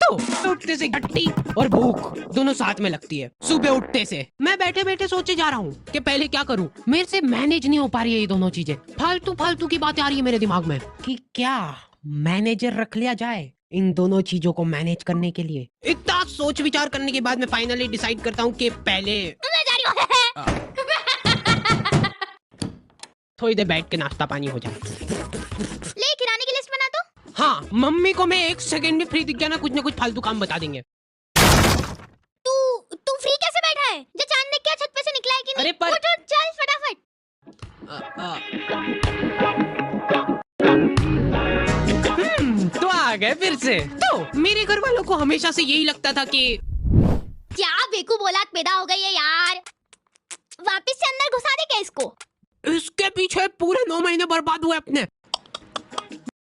तो उठते से घट्टी और भूख दोनों साथ में लगती है। सुबह उठते से मैं बैठे बैठे सोचे जा रहा हूँ कि पहले क्या करूँ। मेरे से मैनेज नहीं हो पा रही है ये दोनों चीजें। फालतू फालतू की बातें आ रही है मेरे दिमाग में कि क्या मैनेजर रख लिया जाए इन दोनों चीजों को मैनेज करने के लिए। इतना सोच विचार करने के बाद मैं फाइनली डिसाइड करता हूँ कि पहले थोड़ी देर बैठ के नाश्ता पानी हो जाए। ले किराने की लिस्ट बना दो। हाँ, मम्मी को मैं 1 सेकंड भी फ्री दिख गया ना कुछ फालतू काम बता देंगे। तू फ्री कैसे बैठा है? जो चांद देख के छत पे से निकला है कि नहीं? अरे पर उठ चल फटाफट। तो आ गए फिर से। तो मेरे घर वालों को हमेशा से यही लगता था कि क्या बेकूफ औलाद पैदा हो गई है यार। वापस से अंदर घुसा दे क्या इसको? इसके पीछे पूरे 9 महीने बर्बाद हुए अपने।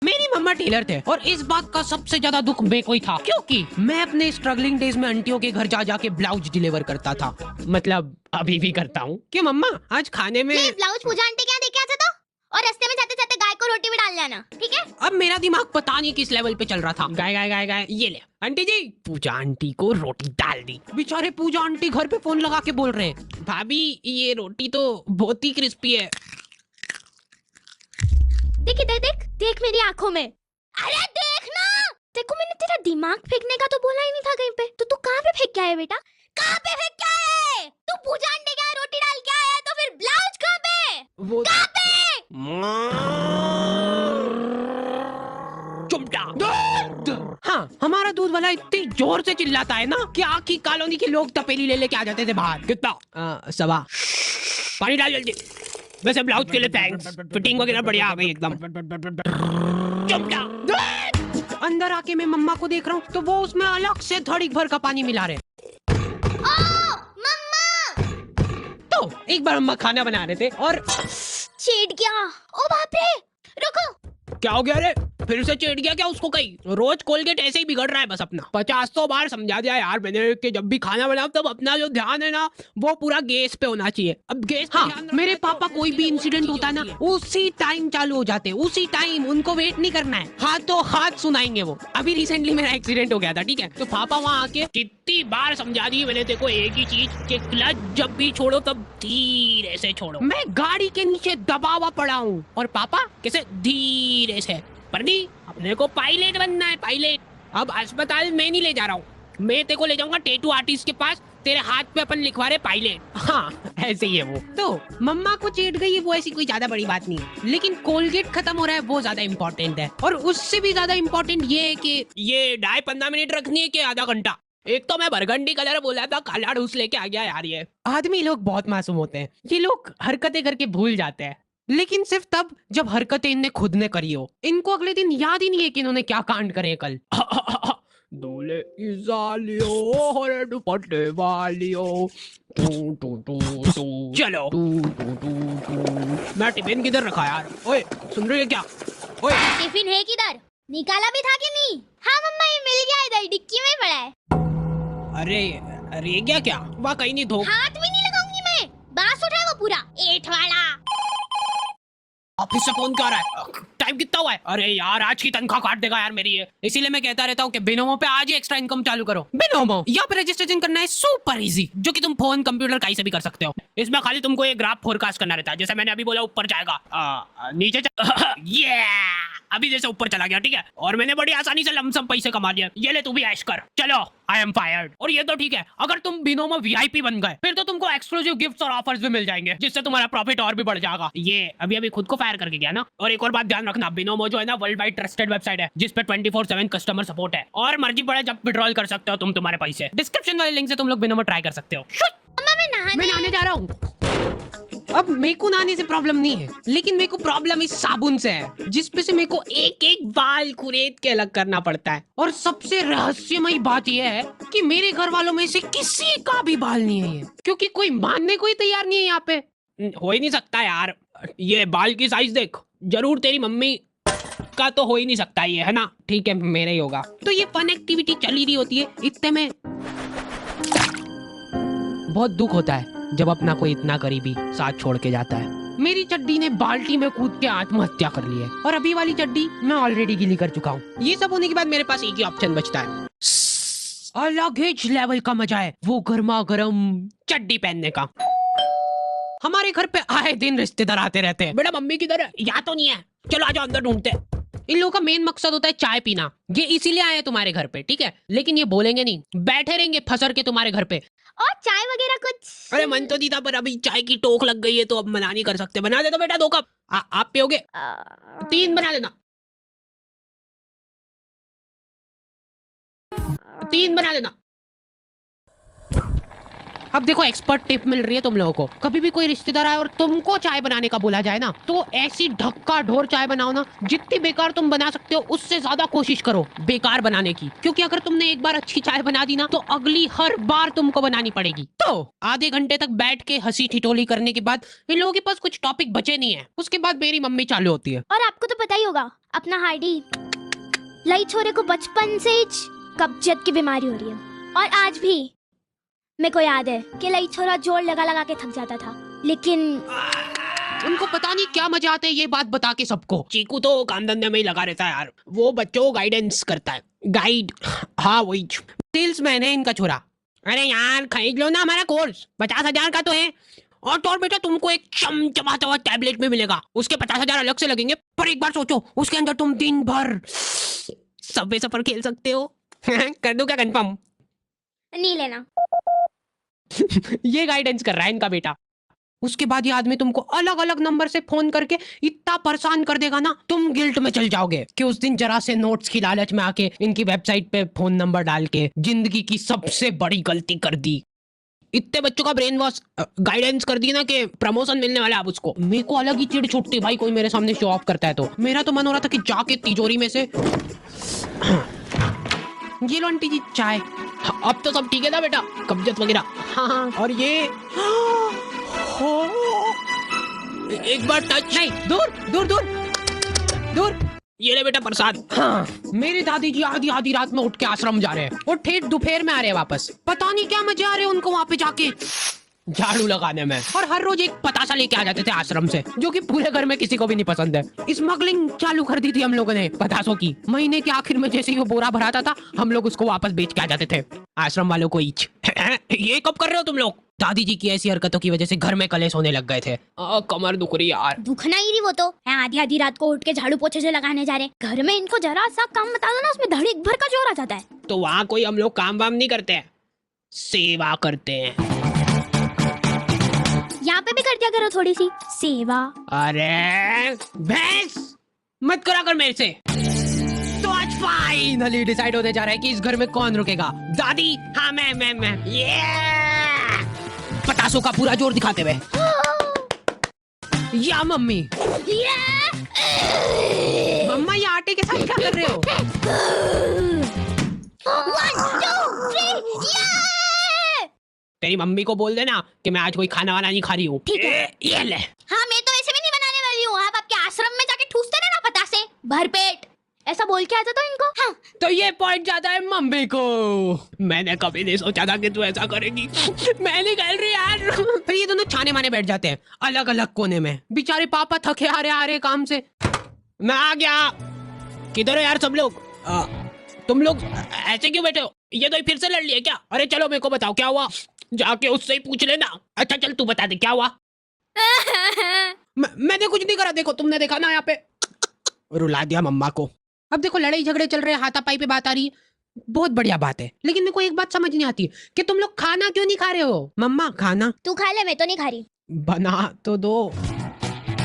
मेरी मम्मा टेलर थे और इस बात का सबसे ज्यादा दुख मेरे को ही था क्योंकि मैं अपने स्ट्रगलिंग डेज में आंटियों के घर जा जाके ब्लाउज डिलीवर करता था। मतलब अभी भी करता हूँ कि मम्मा आज खाने में ब्लाउज पूजा आंटी क्या देके आता था और रास्ते में जाते जाते गाय को रोटी भी डाल लेना, ठीक है? अब मेरा दिमाग पता नहीं किस लेवल पे चल रहा था। गाय गाय गाय गाय ये ले आंटी जी, पूजा आंटी को रोटी डाल दी। बेचारे पूजा आंटी घर पे फोन लगा के बोल रहे हैं, भाभी ये रोटी तो बहुत ही क्रिस्पी है। देख इधर देख मेरी आंखों में। अरे देख ना, देखो मैंने तेरा दिमाग फेंकने का तो बोला ही नहीं था कहीं पे। तो तू कहाँ पे फेंक के आया बेटा? कहाँ पे फेंक के आया है? तू पूजा आंटी के यहाँ रोटी डाल के आया है तो फिर ब्लाउज कहाँ पे? वो कहाँ पे? चुमटा। हाँ, हमारा दूध वाला इतनी जोर से चिल्लाता है ना कि आखी कॉलोनी के लोग तपेली ले लेके आ जाते थे बाहर। कितना 1.25 पानी डाल जल्दी। वैसे ब्लाउज के लिए थैंक्स, फिटिंग वगैरह बढ़िया आ गई एकदम। अंदर आके मैं मम्मा को देख रहा हूँ तो वो उसमें अलग से धड़क भर का पानी मिला रहे। मम्मा! तो एक बार मम्मा खाना बना रहे थे और छेड़ गया। ओ बाप रे, रुको। क्या हो गया रे? फिर से चिढ़ गया क्या उसको? कहीं रोज कोलगेट ऐसे ही बिगड़ रहा है बस अपना। 50 बार समझा दिया यार मैंने कि जब भी खाना बनाओ तब अपना जो ध्यान है ना वो पूरा गैस पे होना चाहिए। अब गैस पे ध्यान मेरे पापा कोई भी इंसिडेंट होता है ना उसी टाइम चालू हो जाते हैं, उसी टाइम। उनको वेट नहीं करना है, हाथों हाथ सुनाएंगे वो। अभी रिसेंटली मेरा एक्सीडेंट हो गया था, ठीक है? तो पापा वहाँ आके कितनी बार समझा दी मैंने तेको एक ही चीज कि क्लच जब भी छोड़ो तब धीरे से छोड़ो। मैं गाड़ी के नीचे दबा हुआ पड़ा हूँ और पापा कैसे धीरे से। पर नहीं, अपने को पायलट बनना है, पायलट। अब अस्पताल में नहीं ले जा रहा हूँ, मैं तेरे को ले जाऊंगा टैटू आर्टिस्ट के पास। तेरे हाथ पे अपन लिखवा रहे पायलट। हाँ ऐसे ही है वो। तो मम्मा को चेट गई वो ऐसी कोई ज्यादा बड़ी बात नहीं है, लेकिन कोलगेट खत्म हो रहा है वो ज्यादा इम्पोर्टेंट है। और उससे भी ज्यादा इम्पोर्टेंट ये है कि ये डाई 15 मिनट रखनी है कि आधा घंटा। एक तो मैं बरगंडी कलर बोला था, काला ढूस लेके आ गया यार। ये आदमी लोग बहुत मासूम होते हैं, ये लोग हरकतें करके भूल जाते हैं, लेकिन सिर्फ तब जब हरकतें इनने खुद ने करी हो। इनको अगले दिन याद ही नहीं है कि इन्होंने क्या कांड करे कल। दूल्हे की सालियों हरे दुपट्टे वालियों चलो। मैं टिफिन किधर रखा यार? ओए सुन रही है क्या? ओए टिफिन है किधर? निकाला भी था कि नहीं? हाँ मम्मा ये मिल गया, इधर डिक्की में पड़ा है। अरे ये क्या वहाँ कहीं नहीं धो। हाथ भी नहीं लगाऊंगी मैं, बांस उठाए वो पूरा एठ वाला। ऑफिस से फोन क्या आ रहा है? टाइम कितना हुआ है? अरे यार आज की तनख्वाह काट देगा यार मेरी ये। इसीलिए मैं कहता रहता हूँ कि बिनोमो पे आज ही एक्स्ट्रा इनकम चालू करो। बिनोमो यहाँ पे रजिस्ट्रेशन करना है सुपर इजी, जो कि तुम फोन कंप्यूटर कहीं से भी कर सकते हो। इसमें खाली तुमको एक ग्राफ फोरकास्ट करना रहता है। जैसे मैंने अभी बोला ऊपर जाएगा, नीचे ये अभी जैसे ऊपर चला गया, ठीक है? और मैंने बड़ी आसानी से लमसम पैसे कमा लिया। ये ले तू भी ऐश कर। चलो आई एम फायर्ड। और ये तो ठीक है, अगर तुम बिनोमो वीआईपी बन गए फिर तो तुमको एक्सक्लूसिव गिफ्ट्स और ऑफर्स भी मिल जाएंगे, जिससे तुम्हारा प्रॉफिट और भी बढ़ जाएगा। ये अभी खुद को फायर करके गया ना। और एक और बात ध्यान रखना, बिनोमो जो है ना वर्ल्ड वाइड ट्रस्टेड वेबसाइट है जिसपे 24/7 कस्टमर सपोर्ट है और मर्जी पड़े जब विड्रॉल कर सकते हो तुम तुम्हारे पैसे। डिस्क्रिप्शन वाले लिंक से तुम लोग बिनोमो ट्राई कर सकते हो। मैं नहाने जा रहा हूँ। अब मेरे को नहाने से प्रॉब्लम नहीं है, लेकिन मेरे को प्रॉब्लम इस साबुन से है जिसपे से मेरे को एक बाल खुरेद के अलग करना पड़ता है। और सबसे रहस्यमयी बात यह है कि मेरे घर वालों में से किसी का भी बाल नहीं है ये, क्योंकि कोई मानने को ही तैयार नहीं है यहाँ पे। हो ही नहीं सकता यार, ये बाल की साइज देख, जरूर तेरी मम्मी का तो हो ही नहीं सकता ये, है ना? ठीक है मेरा ही होगा। तो ये फन एक्टिविटी चल ही रही होती है, इतने में बहुत दुख होता है जब अपना कोई इतना करीबी साथ छोड़ के जाता है। मेरी चड्डी ने बाल्टी में कूद के आत्महत्या कर ली है और अभी वाली चड्डी मैं ऑलरेडी गीली कर चुका हूँ। ये सब होने के बाद मेरे पास एक ही ऑप्शन बचता है, अलग ही लेवल का मजा है वो गर्मा गर्म चड्डी पहनने का। हमारे घर पे आए दिन रिश्तेदार आते रहते हैं। बेटा मम्मी किधर है? यहाँ तो नहीं है, चलो आ जाओ अंदर ढूंढते हैं। इन लोगों का मेन मकसद होता है चाय पीना। ये इसीलिए आए हैं तुम्हारे घर पे, ठीक है? लेकिन ये बोलेंगे नहीं, बैठे रहेंगे फसर के तुम्हारे घर पे। और चाय वगैरह कुछ? अरे मन तो नहीं था, पर अभी चाय की टोक लग गई है तो अब मना नहीं कर सकते। बना दे तो बेटा 2 कप। आप पियोगे? 3 बना देना। 3 बना देना। अब देखो एक्सपर्ट टिप मिल रही है तुम लोगों को। कभी भी कोई रिश्तेदार आए और तुमको चाय बनाने का बोला जाए ना, तो ऐसी ढक्का ढोर चाय बनाओ ना, जितनी बेकार तुम बना सकते हो उससे ज्यादा कोशिश करो बेकार बनाने की। क्योंकि अगर तुमने एक बार अच्छी चाय बना दी ना, तो अगली हर बार तुमको बनानी पड़ेगी। तो आधे घंटे तक बैठ के हंसी ठिठोली करने के बाद इन लोगों के पास कुछ टॉपिक बचे नहीं है। उसके बाद मेरी मम्मी चालू होती है। और आपको तो पता ही होगा अपना हार्डी लई छोरे को बचपन से ही कब्जियत की बीमारी हो रही है। और आज भी मेरे को याद है कि लई छोरा जोर लगा लगा के थक जाता था, लेकिन उनको पता नहीं क्या मजा आता है ये बात बता के सबको। चीकू तो काम धंधे में ही लगा रहता है यार, वो बच्चों को गाइडेंस करता है। गाइड, हाँ वही सेल्समैन है इनका छोरा। अरे यार खरीद लो ना हमारा कोर्स, 50,000 का तो है। और बेटा तुमको एक चमचमाता हुआ टैबलेट में मिलेगा, उसके 50,000 अलग से लगेंगे। पर एक बार सोचो, उसके अंदर तुम दिन भर सबवे सफर खेल सकते हो। कर दो क्या कंफर्म? नहीं लेना। ये गाइडेंस कर रहा है इनका बेटा। उसके बाद ये आदमी तुमको अलग अलग नंबर से फोन करके इतना परेशान कर देगा ना, तुम गिल्ट में चल जाओगे कि उस दिन जरा से नोट्स की लालच में आके इनकी वेबसाइट पे फोन नंबर डाल के जिंदगी की सबसे बड़ी गलती कर दी। इतने बच्चों का ब्रेन वॉश गाइडेंस कर दी ना कि प्रमोशन मिलने वाला है अब उसको। मेरे को अलग ही चिढ़ छुट्टी भाई, कोई मेरे सामने शो ऑफ करता है तो। मेरा तो मन हो रहा था कि जाके तिजोरी में से ये लो आंटी जी चाय। अब तो सब ठीक है ना बेटा, कब्जियत वगैरह? हाँ। और ये एक बार टच नहीं, दूर दूर दूर दूर। ये ले बेटा प्रसाद। हाँ, मेरी दादी जी आधी आधी रात में उठ के आश्रम जा रहे हैं और ठेठ दोपहर में आ रहे हैं वापस। पता नहीं क्या मजे आ रहे हैं उनको वहाँ पे जाके झाड़ू लगाने में। और हर रोज एक पतासा लेके आ जाते थे आश्रम से, जो कि पूरे घर में किसी को भी नहीं पसंद है। स्मगलिंग चालू कर दी थी हम लोगों ने पतासों की। महीने के आखिर में जैसे ही वो बोरा भराता था, हम लोग उसको वापस बेच के आ जाते थे आश्रम वालों को ईच। ये कब कर रहे हो तुम लोग? दादी जी की ऐसी हरकतों की वजह से घर में कलेश होने लग गए थे। कमर दुख रही यार। दुखना ही नहीं वो तो आधी आधी रात को उठ के झाड़ू पोछे से लगाने जा रहे। घर में इनको जरा सा काम बता दो ना, उसमें धड़ीक भर का जोर आ जाता है। तो वहाँ कोई हम लोग काम वाम नहीं करते हैं, सेवा करते हैं। यहाँ पे भी कर दिया करो थोड़ी सी सेवा। अरे भैंस मत करा कर मेरे से। तो आज फाइनली डिसाइड होने जा रहा है कि इस घर में कौन रुकेगा। दादी? हाँ मैं ये पतासों का पूरा जोर दिखाते हुए। या मम्मी? मम्मा ये आटे के साथ क्या कर रहे हो? 1 2 3 तेरी मम्मी को बोल देना कि मैं आज कोई खाना वाना नहीं खा रही हूँ। ठीक है। ये ले। हाँ मैं तो ऐसे भी नहीं बनाने वाली हूँ। आप आपके आश्रम में जाके ठूसते रहना पता से भरपेट, ऐसा बोल के आता तो इनको। हाँ। तो ये पॉइंट जाता है मम्मी को। मैंने कभी नहीं सोचा था कि तू ऐसा करेगी। मैं नहीं कह रही यार। फिर ये दोनों छाने माने बैठ जाते हैं अलग अलग कोने में। बेचारे पापा थके आ रहे काम से। मैं आ गया। किधर हो यार सब लोग? तुम लोग ऐसे क्यों बैठे हो? ये तो फिर से लड़ लिए क्या? अरे चलो मेरे को बताओ क्या हुआ, जाके उससे ही पूछ लेना। अच्छा चल तू बता दे क्या हुआ। मैंने कुछ नहीं करा, देखो तुमने देखा ना यहाँ पे रुला दिया मम्मा को। अब देखो लड़ाई झगड़े चल रहे हैं, हाथापाई पे बात आ रही है, बहुत बढ़िया बात है। लेकिन मेरे को एक बात समझ नहीं आती कि तुम लोग खाना क्यों नहीं खा रहे हो? मम्मा खाना तू खा ले, मैं तो नहीं खा रही। बना तो दो।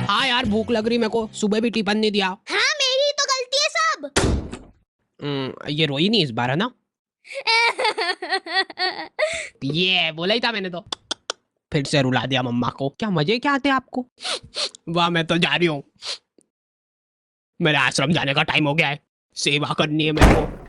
हाँ यार भूख लग रही मेरे को, सुबह भी टिफिन नहीं दिया। हाँ मेरी तो गलती है सब। ये रोई नहीं इस बार है ना? ये बोला ही था मैंने तो। फिर से रुला दिया मम्मा को। क्या मजे क्या आते हैं आपको? वाह मैं तो जा रही हूँ, मेरे आश्रम जाने का टाइम हो गया है, सेवा करनी है मेरे को।